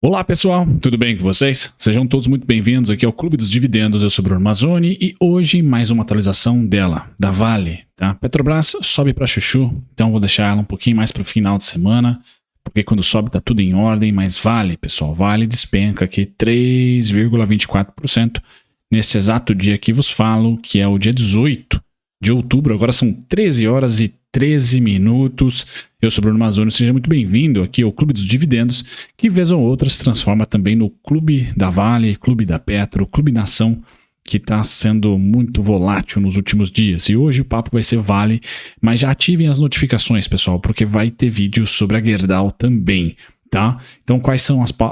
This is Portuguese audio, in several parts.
Olá pessoal, tudo bem com vocês? Sejam todos muito bem-vindos aqui ao Clube dos Dividendos. Eu sou Bruno Mazzoni e hoje mais uma atualização dela, da Vale, tá? Petrobras sobe para chuchu, então vou deixar ela um pouquinho mais para o final de semana, porque quando sobe tá tudo em ordem, mas Vale, pessoal, Vale despenca aqui 3,24% neste exato dia que vos falo, que é o dia 18 de outubro, agora são 13 horas e 13 minutos. Eu sou Bruno Mazzoni, seja muito bem-vindo aqui ao Clube dos Dividendos, que vez ou outra se transforma também no Clube da Vale, Clube da Petro, Clube Nação, que está sendo muito volátil nos últimos dias. E hoje o papo vai ser Vale, mas já ativem as notificações, pessoal, porque vai ter vídeo sobre a Gerdau também, tá? Então quais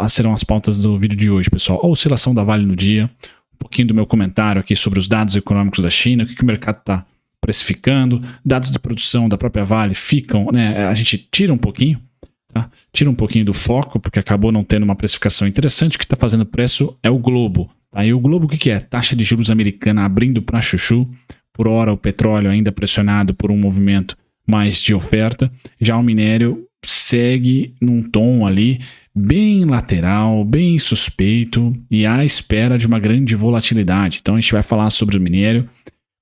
serão as pautas do vídeo de hoje, pessoal? A oscilação da Vale no dia, um pouquinho do meu comentário aqui sobre os dados econômicos da China, o que o mercado está precificando, dados de produção da própria Vale ficam, né, a gente tira um pouquinho, tá? Tira um pouquinho do foco, porque acabou não tendo uma precificação interessante. O que está fazendo preço é o Globo, tá? E o Globo o que é? Taxa de juros americana abrindo para chuchu, por hora o petróleo ainda pressionado por um movimento mais de oferta, já o minério segue num tom ali bem lateral, bem suspeito e à espera de uma grande volatilidade. Então a gente vai falar sobre o minério,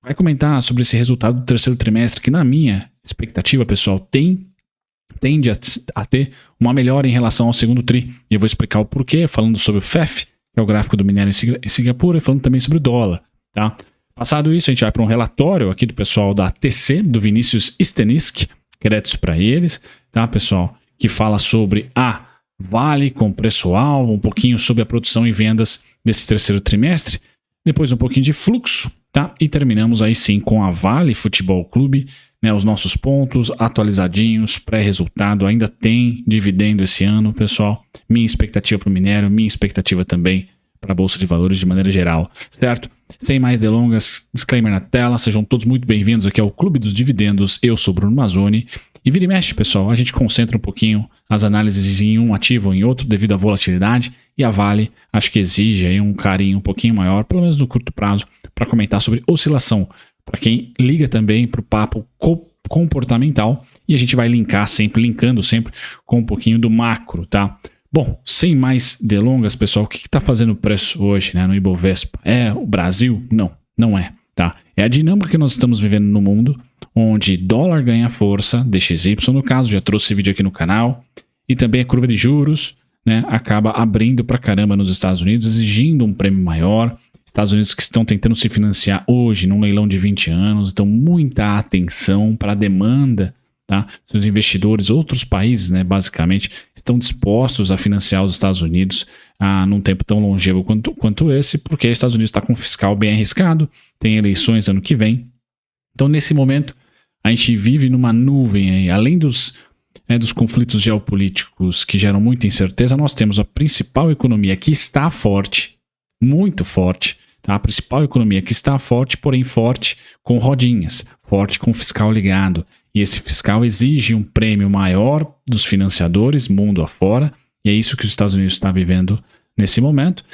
vai comentar sobre esse resultado do terceiro trimestre, que na minha expectativa, pessoal, tende a ter uma melhora em relação ao segundo tri. E eu vou explicar o porquê, falando sobre o FEF, que é o gráfico do minério em Singapura, e falando também sobre o dólar, tá? Passado isso, a gente vai para um relatório aqui do pessoal da TC, do Vinícius Stenisk, créditos para eles, tá, pessoal? Que fala sobre a Vale com preço-alvo, um pouquinho sobre a produção e vendas desse terceiro trimestre, depois um pouquinho de fluxo, tá? E terminamos aí sim com a Vale Futebol Clube, né? Os nossos pontos atualizadinhos, pré-resultado, ainda tem dividendo esse ano, pessoal. Minha expectativa para o minério, minha expectativa também para a Bolsa de Valores de maneira geral, certo? Sem mais delongas, disclaimer na tela, sejam todos muito bem-vindos aqui ao Clube dos Dividendos. Eu sou Bruno Mazzoni e vira e mexe, pessoal, a gente concentra um pouquinho as análises em um ativo ou em outro devido à volatilidade, e a Vale acho que exige aí um carinho um pouquinho maior, pelo menos no curto prazo, para comentar sobre oscilação, para quem liga também para o papo comportamental, e a gente vai linkando sempre com um pouquinho do macro, tá? Bom, sem mais delongas, pessoal, o que está fazendo o preço hoje, né, no Ibovespa? É o Brasil? Não, não é, tá? É a dinâmica que nós estamos vivendo no mundo, onde dólar ganha força, DXY no caso, já trouxe vídeo aqui no canal, e também a curva de juros, né, acaba abrindo pra caramba nos Estados Unidos, exigindo um prêmio maior. Estados Unidos que estão tentando se financiar hoje num leilão de 20 anos, então muita atenção para a demanda, tá? Se os investidores, outros países, né, basicamente, estão dispostos a financiar os Estados Unidos num tempo tão longevo quanto esse, porque os Estados Unidos está com um fiscal bem arriscado, tem eleições ano que vem. Então, nesse momento, a gente vive numa nuvem aí, além dos conflitos geopolíticos que geram muita incerteza, nós temos a principal economia que está forte, muito forte, tá? A principal economia que está forte, porém forte com rodinhas, forte com fiscal ligado. E esse fiscal exige um prêmio maior dos financiadores, mundo afora, e é isso que os Estados Unidos está vivendo nesse momento.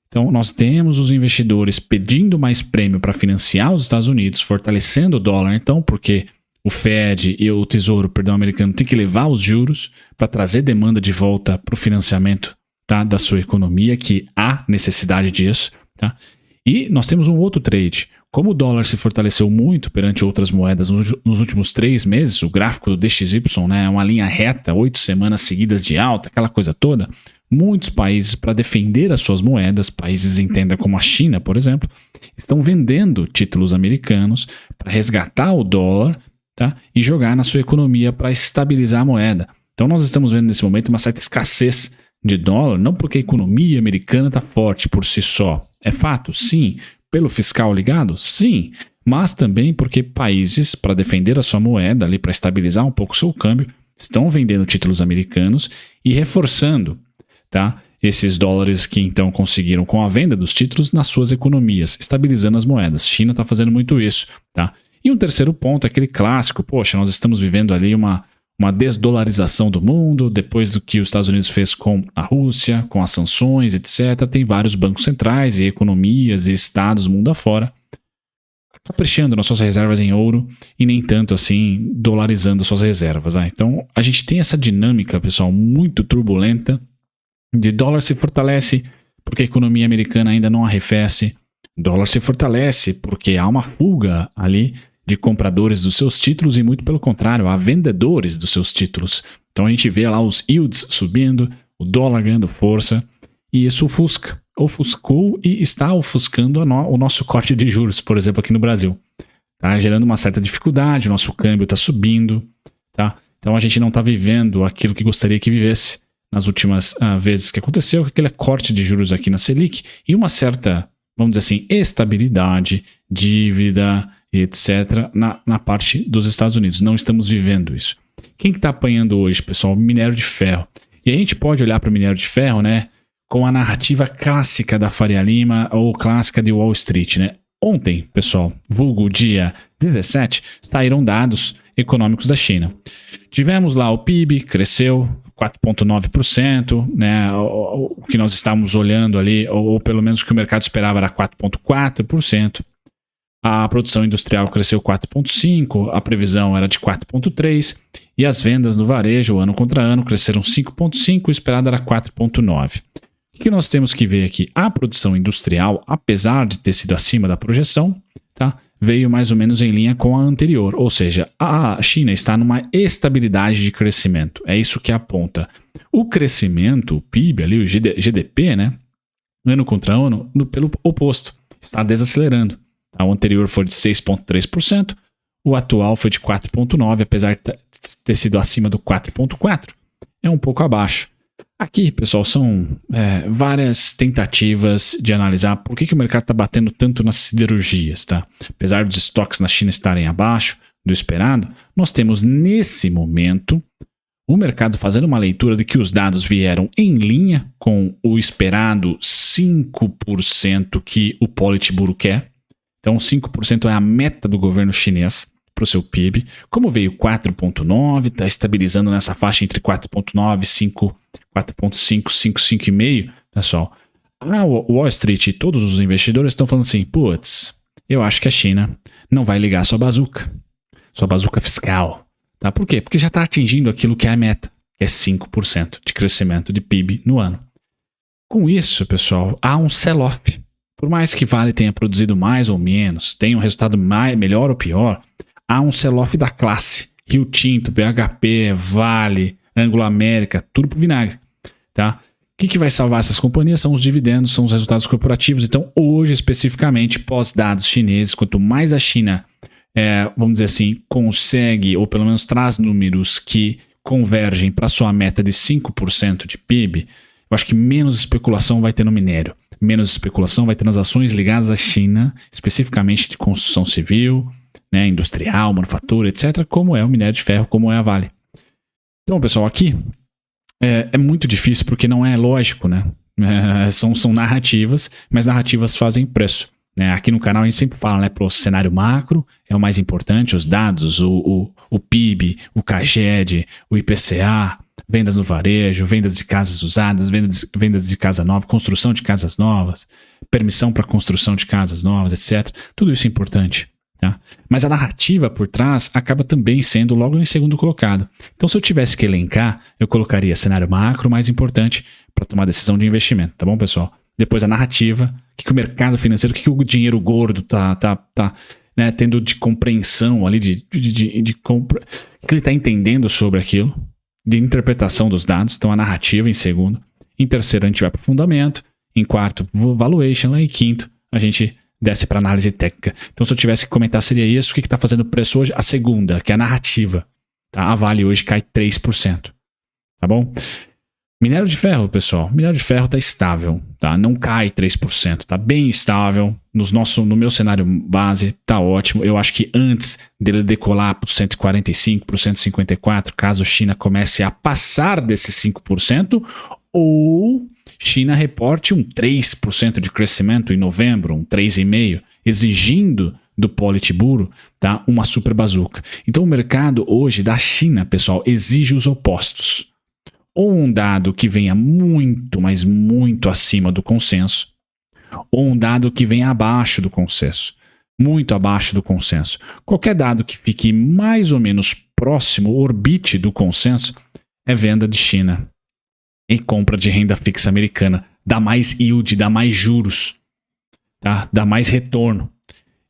Então, nós temos os investidores pedindo mais prêmio para financiar os Estados Unidos, fortalecendo o dólar, então, porque o Fed e o Tesouro, americano tem que levar os juros para trazer demanda de volta para o financiamento, tá, da sua economia, que há necessidade disso, tá? E nós temos um outro trade. Como o dólar se fortaleceu muito perante outras moedas nos últimos 3 meses, o gráfico do DXY, né, é uma linha reta, 8 semanas seguidas de alta, aquela coisa toda, muitos países, para defender as suas moedas, países entenda como a China, por exemplo, estão vendendo títulos americanos para resgatar o dólar, tá, e jogar na sua economia para estabilizar a moeda. Então nós estamos vendo nesse momento uma certa escassez de dólar, não porque a economia americana está forte por si só. É fato? Sim. Pelo fiscal ligado? Sim. Mas também porque países, para defender a sua moeda, ali para estabilizar um pouco o seu câmbio, estão vendendo títulos americanos e reforçando, tá, esses dólares que então conseguiram com a venda dos títulos nas suas economias, estabilizando as moedas. China está fazendo muito isso, tá? E um terceiro ponto, aquele clássico, poxa, nós estamos vivendo ali uma desdolarização do mundo, depois do que os Estados Unidos fez com a Rússia, com as sanções, etc. Tem vários bancos centrais e economias e estados mundo afora caprichando nas suas reservas em ouro e nem tanto assim dolarizando suas reservas. Então a gente tem essa dinâmica, pessoal, muito turbulenta de dólar se fortalece porque a economia americana ainda não arrefece. Dólar se fortalece porque há uma fuga ali de compradores dos seus títulos e muito pelo contrário, há vendedores dos seus títulos. Então a gente vê lá os yields subindo, o dólar ganhando força e isso ofuscou e está ofuscando o nosso corte de juros, por exemplo, aqui no Brasil. Tá gerando uma certa dificuldade, o nosso câmbio está subindo, tá? Então a gente não está vivendo aquilo que gostaria que vivesse nas últimas vezes que aconteceu, aquele corte de juros aqui na Selic e uma certa, vamos dizer assim, estabilidade, dívida, etc., na parte dos Estados Unidos. Não estamos vivendo isso. Quem que está apanhando hoje, pessoal? Minério de ferro. E a gente pode olhar para o minério de ferro, né, com a narrativa clássica da Faria Lima ou clássica de Wall Street, né? Ontem, pessoal, vulgo dia 17, saíram dados econômicos da China. Tivemos lá o PIB, cresceu 4,9%, né? O que nós estávamos olhando ali, ou pelo menos o que o mercado esperava era 4,4%. A produção industrial cresceu 4,5%, a previsão era de 4,3%, e as vendas no varejo, ano contra ano, cresceram 5,5%, o esperado era 4,9%. O que nós temos que ver aqui? A produção industrial, apesar de ter sido acima da projeção, tá, veio mais ou menos em linha com a anterior, ou seja, a China está numa estabilidade de crescimento. É isso que aponta. O crescimento, o PIB, ali, o GDP, né, ano contra ano, pelo oposto, está desacelerando. O anterior foi de 6,3%, o atual foi de 4,9%, apesar de ter sido acima do 4,4%, é um pouco abaixo. Aqui, pessoal, são várias tentativas de analisar por que o mercado está batendo tanto nas siderurgias, tá? Apesar dos estoques na China estarem abaixo do esperado, nós temos nesse momento o mercado fazendo uma leitura de que os dados vieram em linha com o esperado 5% que o Politburo quer. Então, 5% é a meta do governo chinês para o seu PIB. Como veio 4,9%, está estabilizando nessa faixa entre 4,9%, 4,5%, 5,5,5%, pessoal. O Wall Street e todos os investidores estão falando assim, putz, eu acho que a China não vai ligar sua bazuca fiscal. Tá? Por quê? Porque já está atingindo aquilo que é a meta, que é 5% de crescimento de PIB no ano. Com isso, pessoal, há um sell-off. Por mais que Vale tenha produzido mais ou menos, tenha um resultado melhor ou pior, há um sell-off da classe. Rio Tinto, BHP, Vale, Anglo América, tudo pro vinagre. Tá? O que vai salvar essas companhias são os dividendos, são os resultados corporativos. Então, hoje, especificamente, pós-dados chineses, quanto mais a China, vamos dizer assim, consegue, ou pelo menos traz números que convergem para sua meta de 5% de PIB, eu acho que menos especulação vai ter no minério. Menos especulação vai ter nas ações ligadas à China, especificamente de construção civil, né, industrial, manufatura, etc., como é o minério de ferro, como é a Vale. Então, pessoal, aqui é muito difícil porque não é lógico, né? São narrativas, mas narrativas fazem preço. Né? Aqui no canal a gente sempre fala, né, pro cenário macro, é o mais importante, os dados, o PIB, o CAGED, o IPCA, vendas no varejo, vendas de casas usadas, vendas de casa nova, construção de casas novas, permissão para construção de casas novas, etc. Tudo isso é importante. Tá? Mas a narrativa por trás acaba também sendo logo em segundo colocado. Então, se eu tivesse que elencar, eu colocaria cenário macro mais importante para tomar decisão de investimento, tá bom, pessoal? Depois a narrativa, o que o mercado financeiro, o que o dinheiro gordo tá né, tendo de compreensão ali, de que ele está entendendo sobre aquilo, de interpretação dos dados. Então, a narrativa em segundo. Em terceiro, a gente vai para o fundamento. Em quarto, valuation. Lá em quinto, a gente desce para análise técnica. Então, se eu tivesse que comentar, seria isso. O que está fazendo preço hoje? A segunda, que é a narrativa. Tá? A Vale hoje cai 3%. Tá bom? Minério de ferro, pessoal. Minério de ferro está estável. Tá? Não cai 3%. Está bem estável. No meu cenário base, está ótimo. Eu acho que antes dele decolar para os 145, para os 154, caso a China comece a passar desses 5%, ou China reporte um 3% de crescimento em novembro, um 3,5%, exigindo do Politburo, tá, uma super bazuca. Então o mercado hoje da China, pessoal, exige os opostos. Ou um dado que venha muito, mas muito acima do consenso, ou um dado que venha abaixo do consenso, muito abaixo do consenso. Qualquer dado que fique mais ou menos próximo, orbite do consenso, é venda de China. e compra de renda fixa americana. Dá mais yield, dá mais juros, tá? Dá mais retorno.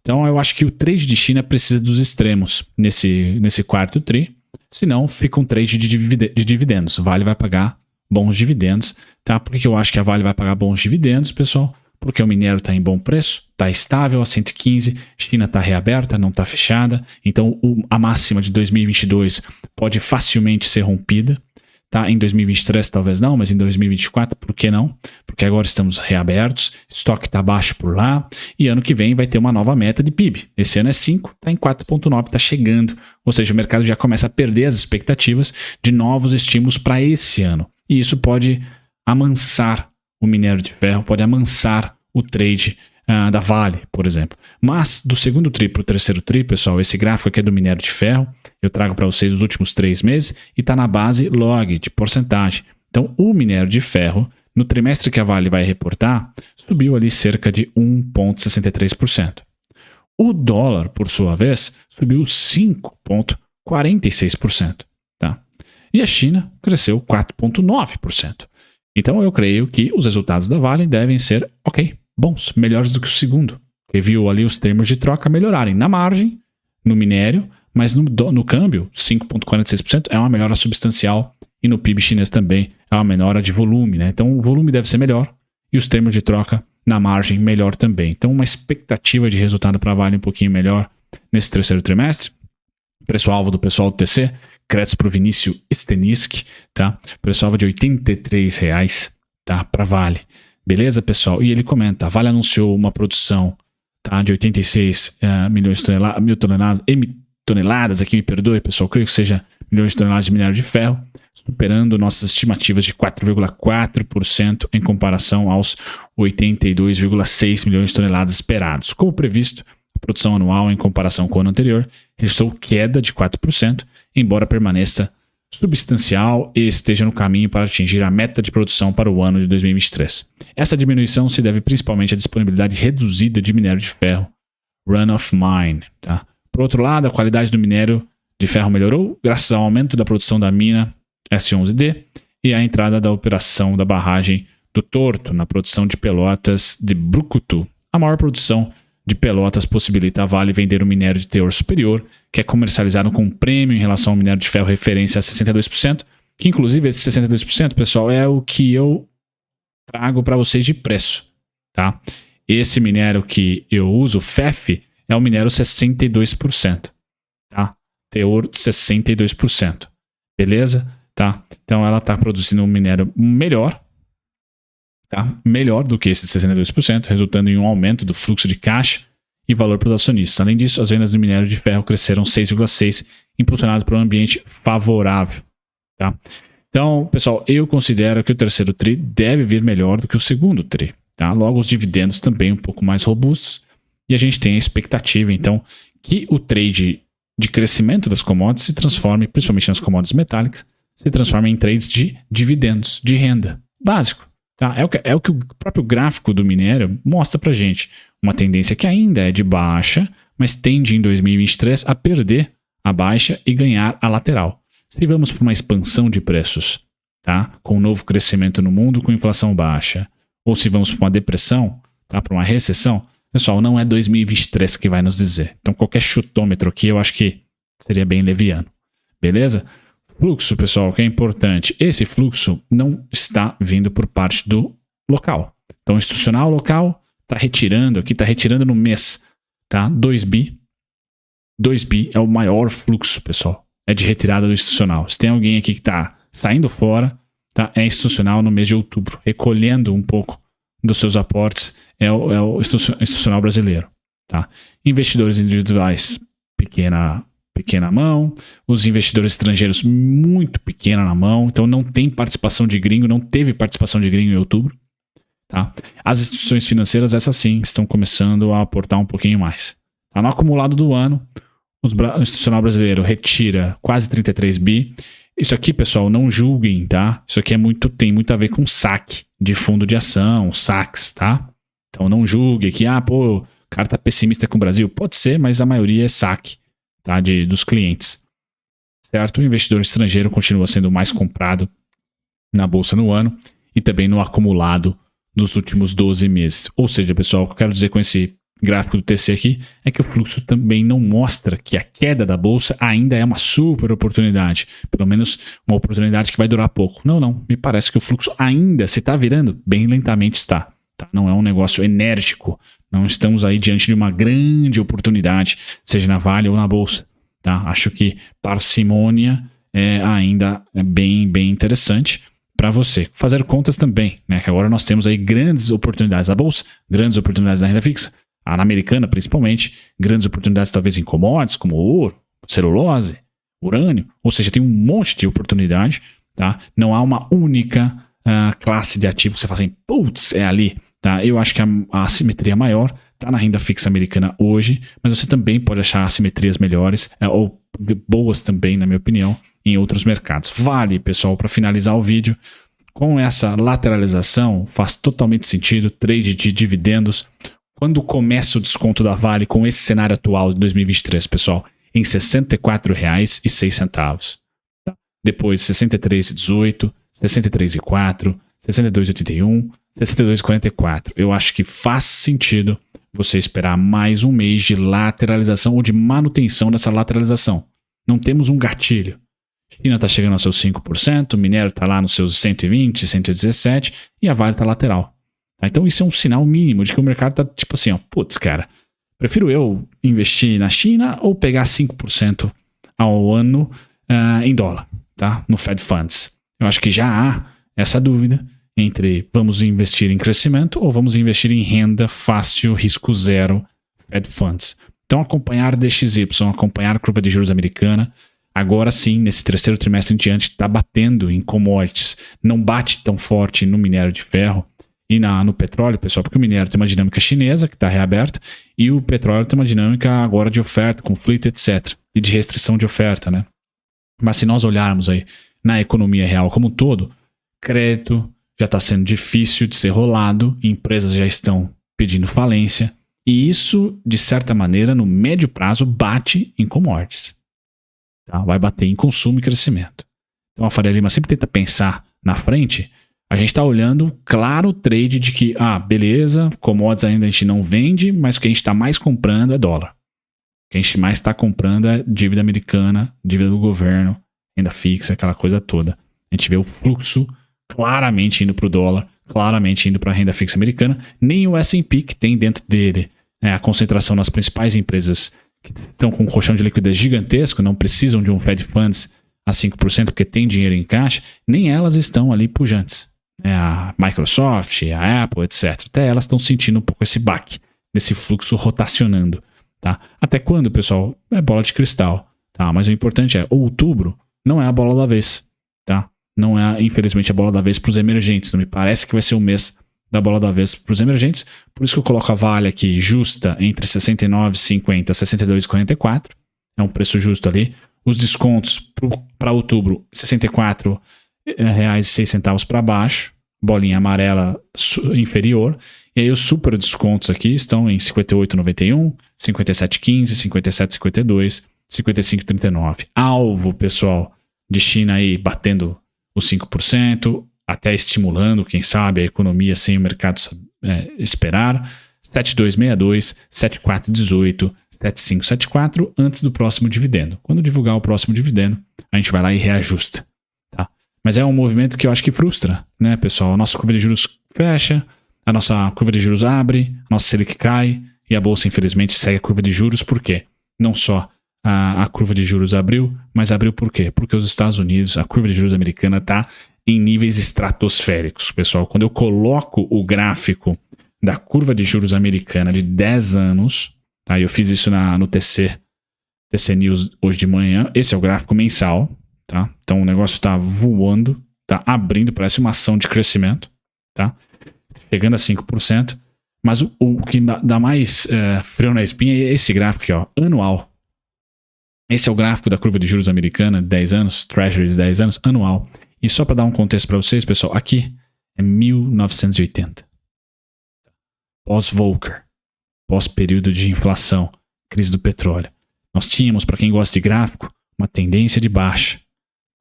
Então eu acho que o trade de China precisa dos extremos nesse quarto tri, senão fica um trade de dividendos. Vale vai pagar bons dividendos, tá? Por que eu acho que a Vale vai pagar bons dividendos, pessoal? Porque o minério está em bom preço, está estável a 115, China está reaberta, não está fechada, então a máxima de 2022 pode facilmente ser rompida. Tá? Em 2023 talvez não, mas em 2024 por que não? Porque agora estamos reabertos, estoque está baixo por lá e ano que vem vai ter uma nova meta de PIB. Esse ano é 5, está em 4,9, está chegando. Ou seja, o mercado já começa a perder as expectativas de novos estímulos para esse ano. E isso pode amansar o minério de ferro, pode amansar o trade da Vale, por exemplo. Mas do segundo tri para o terceiro tri, pessoal, esse gráfico aqui é do minério de ferro. Eu trago para vocês os últimos 3 meses e está na base log de porcentagem. Então, o minério de ferro, no trimestre que a Vale vai reportar, subiu ali cerca de 1,63%. O dólar, por sua vez, subiu 5,46%. Tá? E a China cresceu 4,9%. Então, eu creio que os resultados da Vale devem ser bons, melhores do que o segundo. Porque viu ali os termos de troca melhorarem na margem, no minério, mas no câmbio, 5,46% é uma melhora substancial e no PIB chinês também é uma melhora de volume, né? Então o volume deve ser melhor e os termos de troca na margem melhor também. Então uma expectativa de resultado para a Vale um pouquinho melhor nesse terceiro trimestre. Preço-alvo do pessoal do TC, créditos para o Vinícius Steniski, tá? Preço-alvo de R$ 83,00, tá? Para Vale. Beleza, pessoal? E ele comenta, a Vale anunciou uma produção, tá, de 86 milhões de toneladas, aqui me perdoe, pessoal, creio que seja milhões de toneladas de minério de ferro, superando nossas estimativas de 4,4% em comparação aos 82,6 milhões de toneladas esperados. Como previsto, a produção anual em comparação com o ano anterior registrou queda de 4%, embora permaneça substancial e esteja no caminho para atingir a meta de produção para o ano de 2023. Essa diminuição se deve principalmente à disponibilidade reduzida de minério de ferro, run of mine. Tá? Por outro lado, a qualidade do minério de ferro melhorou graças ao aumento da produção da mina S11D e à entrada da operação da barragem do Torto na produção de pelotas de Brucutu. A maior produção de Pelotas possibilita a Vale vender um minério de teor superior, que é comercializado com um prêmio em relação ao minério de ferro referência a 62%, que inclusive esse 62%, pessoal, é o que eu trago para vocês de preço. Tá? Esse minério que eu uso, FEF, é o minério 62%. Tá? Teor 62%. Beleza? Tá? Então ela está produzindo um minério melhor, tá? Melhor do que esse 62%, resultando em um aumento do fluxo de caixa e valor para os acionistas. Além disso, as vendas do minério de ferro cresceram 6,6%, impulsionadas por um ambiente favorável. Tá? Então, pessoal, eu considero que o terceiro TRI deve vir melhor do que o segundo TRI. Tá? Logo, os dividendos também um pouco mais robustos. E a gente tem a expectativa, então, que o trade de crescimento das commodities se transforme, principalmente nas commodities metálicas, se transforme em trades de dividendos, de renda. Básico. Tá? É o que o próprio gráfico do minério mostra pra gente. Uma tendência que ainda é de baixa, mas tende em 2023 a perder a baixa e ganhar a lateral. Se vamos para uma expansão de preços, tá? Com um novo crescimento no mundo com inflação baixa, ou se vamos para uma depressão, tá? Para uma recessão, pessoal, não é 2023 que vai nos dizer. Então qualquer chutômetro aqui eu acho que seria bem leviano. Beleza? Fluxo, pessoal, que é importante. Esse fluxo não está vindo por parte do local. Então, o institucional local está retirando aqui, está retirando no mês, tá? 2 bi. 2 bi é o maior fluxo, pessoal. É de retirada do institucional. Se tem alguém aqui que está saindo fora, tá? É institucional no mês de outubro, recolhendo um pouco dos seus aportes, é o institucional brasileiro, tá? Investidores individuais, pequena mão, os investidores estrangeiros muito pequena na mão, então não tem participação de gringo, não teve participação de gringo em outubro. Tá? As instituições financeiras, essas sim, estão começando a aportar um pouquinho mais. Tá? No acumulado do ano, o institucional brasileiro retira quase 33 bi. Isso aqui, pessoal, não julguem, tá? Isso aqui tem muito a ver com saque de fundo de ação, saques, tá? Então não julgue que, o cara tá pessimista com o Brasil. Pode ser, mas a maioria é saque. Tá, dos clientes, certo? O investidor estrangeiro continua sendo mais comprado na bolsa no ano e também no acumulado dos últimos 12 meses. Ou seja, pessoal, o que eu quero dizer com esse gráfico do TC aqui é que o fluxo também não mostra que a queda da bolsa ainda é uma super oportunidade, pelo menos uma oportunidade que vai durar pouco. Não, me parece que o fluxo ainda, se está virando, bem lentamente está. Tá? Não é um negócio enérgico, não estamos aí diante de uma grande oportunidade, seja na Vale ou na bolsa. Tá? Acho que parcimônia ainda é bem interessante para você. Fazer contas também, né? Que agora nós temos aí grandes oportunidades na bolsa, grandes oportunidades na renda fixa, na americana principalmente, grandes oportunidades talvez em commodities como ouro, celulose, urânio, ou seja, tem um monte de oportunidade, tá? Não há uma única classe de ativo que você fala assim, putz, é ali, tá? Eu acho que a assimetria maior está na renda fixa americana hoje, mas você também pode achar assimetrias melhores, ou boas também, na minha opinião, em outros mercados. Vale, pessoal, para finalizar o vídeo, com essa lateralização, faz totalmente sentido, trade de dividendos. Quando começa o desconto da Vale com esse cenário atual de 2023, pessoal, em R$ 64,06. Tá? Depois R$ 63,18, R$ 63,04, R$ 62,81, R$ 62,44. Eu acho que faz sentido você esperar mais um mês de lateralização ou de manutenção dessa lateralização. Não temos um gatilho. China está chegando aos seus 5%, o minério está lá nos seus 120, 117 e a Vale está lateral. Então isso é um sinal mínimo de que o mercado está tipo assim, ó, putz, cara, prefiro eu investir na China ou pegar 5% ao ano em dólar, tá? No Fed Funds. Eu acho que já há essa dúvida entre vamos investir em crescimento ou vamos investir em renda fácil, risco zero, Fed Funds. Então acompanhar DXY, acompanhar a curva de juros americana, agora sim, nesse terceiro trimestre em diante, está batendo em commodities, não bate tão forte no minério de ferro, e no petróleo, pessoal, porque o minério tem uma dinâmica chinesa que está reaberta e o petróleo tem uma dinâmica agora de oferta, conflito, etc. E de restrição de oferta, né? Mas se nós olharmos aí na economia real como um todo, crédito já está sendo difícil de ser rolado, empresas já estão pedindo falência e isso, de certa maneira, no médio prazo, bate em commodities. Tá? Vai bater em consumo e crescimento. Então a Faria Lima sempre tenta pensar na frente. A gente está olhando, claro, o trade de que, beleza, commodities ainda a gente não vende, mas o que a gente está mais comprando é dólar. O que a gente mais está comprando é dívida americana, dívida do governo, renda fixa, aquela coisa toda. A gente vê o fluxo claramente indo para o dólar, claramente indo para a renda fixa americana. Nem o S&P, que tem dentro dele a concentração nas principais empresas que estão com um colchão de liquidez gigantesco, não precisam de um Fed Funds a 5% porque tem dinheiro em caixa, nem elas estão ali pujantes. A Microsoft, a Apple, etc. Até elas estão sentindo um pouco esse baque, desse fluxo rotacionando. Tá? Até quando, pessoal? É bola de cristal. Tá? Mas o importante é, outubro não é a bola da vez. Tá? Não é, infelizmente, a bola da vez para os emergentes. Não me parece que vai ser o mês da bola da vez para os emergentes. Por isso que eu coloco a Vale aqui justa entre 69,50 e 62,44. É um preço justo ali. Os descontos para outubro, R$ 64,06 para baixo, bolinha amarela inferior, e aí os super descontos aqui estão em 58,91, 57,15, 57,52, 55,39. Alvo, pessoal, de China aí batendo os 5%, até estimulando, quem sabe, a economia sem o mercado esperar, 7,262, 7,418, 7,574 antes do próximo dividendo. Quando divulgar o próximo dividendo, a gente vai lá e reajusta. Tá? Mas é um movimento que eu acho que frustra, né, pessoal? A nossa curva de juros fecha, a nossa curva de juros abre, a nossa Selic cai e a bolsa, infelizmente, segue a curva de juros. Por quê? Não só a curva de juros abriu, mas abriu por quê? Porque os Estados Unidos, a curva de juros americana está em níveis estratosféricos, pessoal. Quando eu coloco o gráfico da curva de juros americana de 10 anos, tá? Eu fiz isso no TC News hoje de manhã. Esse é o gráfico mensal, tá? Então o negócio está voando, tá abrindo, parece uma ação de crescimento, tá? Chegando a 5%. Mas o que dá mais frio na espinha é esse gráfico aqui, ó, anual. Esse é o gráfico da curva de juros americana, 10 anos, Treasuries 10 anos, anual. E só para dar um contexto para vocês, pessoal, aqui é 1980. Pós-Volcker, pós-período de inflação, crise do petróleo. Nós tínhamos, para quem gosta de gráfico, uma tendência de baixa.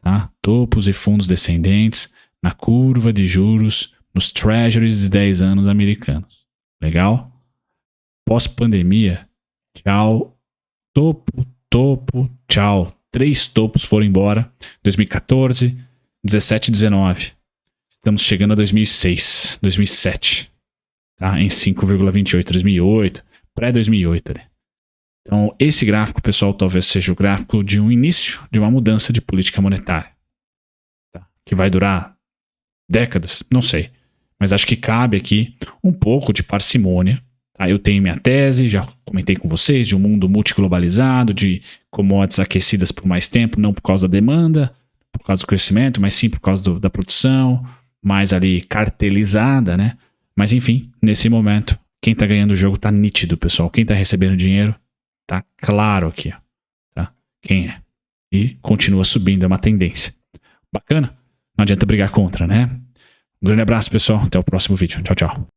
Tá? Topos e fundos descendentes, na curva de juros nos treasuries de 10 anos americanos. Legal? Pós-pandemia, tchau, topo, tchau. 3 topos foram embora. 2014, 17 e 19. Estamos chegando a 2006, 2007. Tá? Em 5,28, 2008, pré-2008 ali. Então, esse gráfico, pessoal, talvez seja o gráfico de um início de uma mudança de política monetária. Tá? Que vai durar décadas, não sei. Mas acho que cabe aqui um pouco de parcimônia. Tá? Eu tenho minha tese, já comentei com vocês, de um mundo multiglobalizado, de commodities aquecidas por mais tempo, não por causa da demanda, por causa do crescimento, mas sim por causa da produção, mais ali cartelizada, né? Mas enfim, nesse momento, quem tá ganhando o jogo tá nítido, pessoal. Quem tá recebendo dinheiro, tá claro aqui, ó. Tá? Quem é? E continua subindo, é uma tendência. Bacana? Não adianta brigar contra, né? Um grande abraço, pessoal. Até o próximo vídeo. Tchau, tchau.